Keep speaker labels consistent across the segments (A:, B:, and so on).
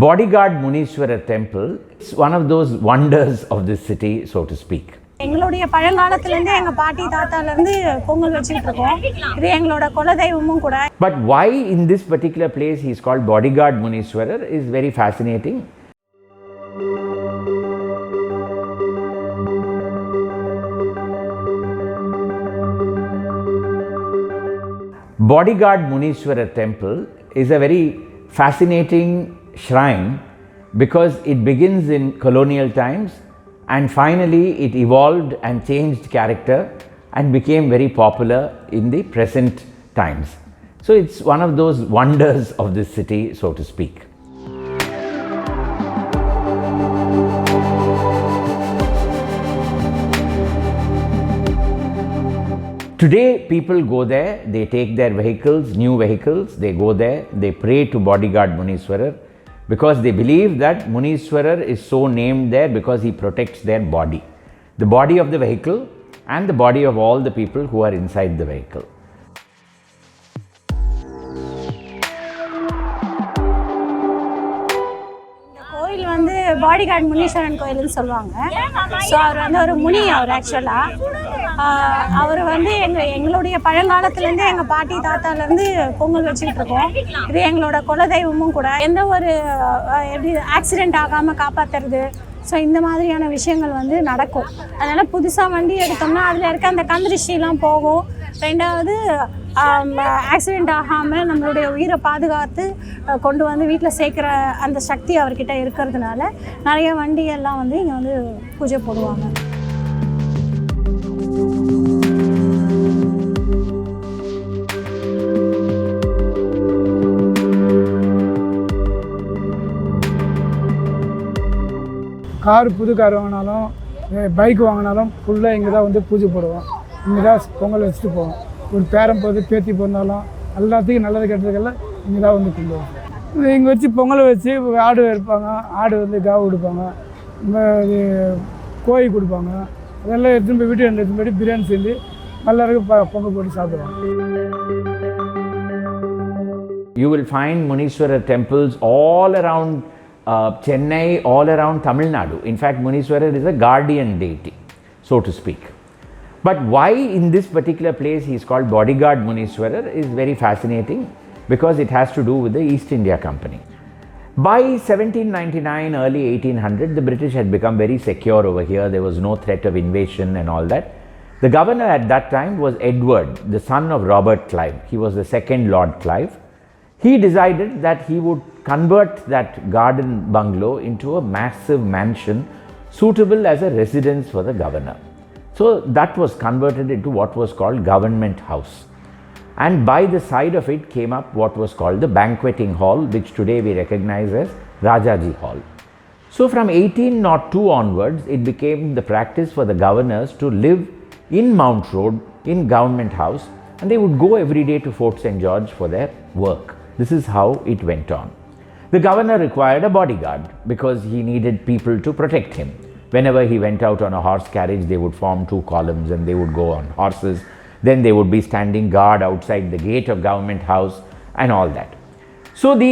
A: Bodyguard Muneeswaran Temple is one of those wonders of this city, so to speak.
B: எங்களுடைய பழங்காலத்திலிருந்து எங்க பாட்டி தாத்தால இருந்து பொங்கல் வச்சிட்டு இருக்கோம். இது எங்களோட குலதெய்வமும் கூட.
A: But why in this particular place he is called Bodyguard Muneeswaran is very fascinating. Bodyguard Muneeswaran Temple is a very fascinating shrine because it begins in colonial times and finally it evolved and changed character and became very popular in the present times. So it's one of those wonders of this city, so to speak. Today people go there, they take their vehicles, new vehicles, they go there, they pray to Bodyguard Muneeswaran because they believe that Muneeswaran is so named there because he protects their body. The body of the vehicle and the body of all the people who are inside the vehicle.
B: கோயில் வந்து bodyguard Muneeswaran கோயில்னு சொல்லுவாங்க. So அவர் வந்து ஒரு முனி. அவர் ஆக்சுவலாக அவர் வந்து எங்களுடைய பழங்காலத்துலேருந்து எங்கள் பாட்டி தாத்தாலேருந்து பொங்கல் வச்சுக்கிட்டு இருக்கோம். இது எங்களோட குலதெய்வமும் கூட. எந்த ஒரு எப்படி ஆக்சிடெண்ட் ஆகாமல் காப்பாற்றுறது, ஸோ இந்த மாதிரியான விஷயங்கள் வந்து நடக்கும். அதனால் புதுசாக வண்டி எடுத்தோம்னா அதில் இருக்க அந்த கந்திருஷ்டிலாம் போகும். ரெண்டாவது ஆக்சிடெண்ட் ஆகாமல் நம்மளுடைய உயிரை பாதுகாத்து கொண்டு வந்து வீட்டில் சேர்க்குற அந்த சக்தி அவர்கிட்ட இருக்கிறதுனால நிறைய வண்டியெல்லாம் வந்து இங்கே வந்து பூஜை போடுவாங்க.
C: புது கார் வாங்கினாலும் பைக் வாங்கினாலும் ஃபுல்லாக இங்கே தான் வந்து பூஜை போடுவோம். இங்கே தான் பொங்கல் வச்சுட்டு போவோம். ஒரு பேரம் போது பேத்தி பிறந்தாலும் எல்லாத்துக்கும் நல்லது கெட்டதுக்கெல்லாம் இங்கே தான் வந்து கொண்டுவோம். இங்கே வச்சு பொங்கல் வச்சு ஆடு இருப்பாங்க, ஆடு வந்து காவு கொடுப்பாங்க, கோழி கொடுப்பாங்க. அதெல்லாம் எடுத்துன்னு போய் வீட்டு எடுத்துன்னு போய் பிரியாணி செஞ்சு எல்லாருக்கும் பொங்கல் போட்டு சாப்பிடுவாங்க.
A: You will find Muneeswaran temples all around chennai, all around Tamil Nadu. In fact, Muneeswaran is a guardian deity, so to speak. But why in this particular place he is called Bodyguard Muneeswaran is very fascinating because it has to do with the East India Company. By 1799, early 1800, the British had become very secure over here. There was no threat of invasion and all that. The governor at that time was Edward, the son of Robert Clive. He was the second Lord Clive. He decided that he would convert that garden bungalow into a massive mansion suitable as a residence for the governor. So that was converted into what was called Government House. And by the side of it came up what was called the Banqueting Hall, which today we recognize as Rajaji Hall. So from 1802 onwards, it became the practice for the governors to live in Mount Road in Government House, and they would go every day to Fort St. George for their work. This is how it went on. The governor required a bodyguard because he needed people to protect him. Whenever he went out on a horse carriage, they would form two columns and they would go on horses. Then they would be standing guard outside the gate of Government House and all that. So the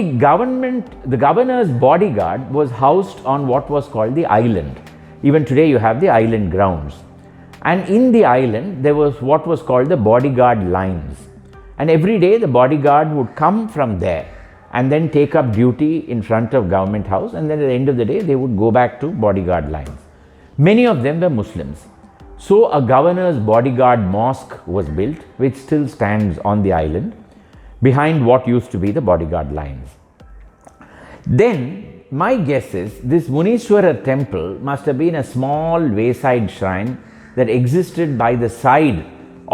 A: governor's bodyguard was housed on what was called the island. Even today you have the island grounds. And in the island there was what was called the bodyguard lines. And every day the bodyguard would come from there and then take up duty in front of Government House, and then at the end of the day they would go back to bodyguard lines. Many of them were Muslims. So a governor's bodyguard mosque was built, which still stands on the island behind what used to be the bodyguard lines. Then my guess is this Muneeswaran temple must have been a small wayside shrine that existed by the side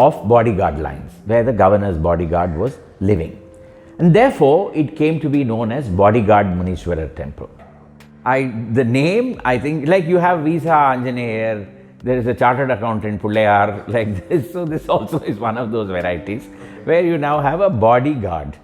A: of bodyguard lines where the governor's bodyguard was living. And therefore it came to be known as Bodyguard Muneeswaran Temple. The name, I think, like you have Visa Anjaneer, there is a chartered accountant Pullayar like this. So this also is one of those varieties where you now have a bodyguard.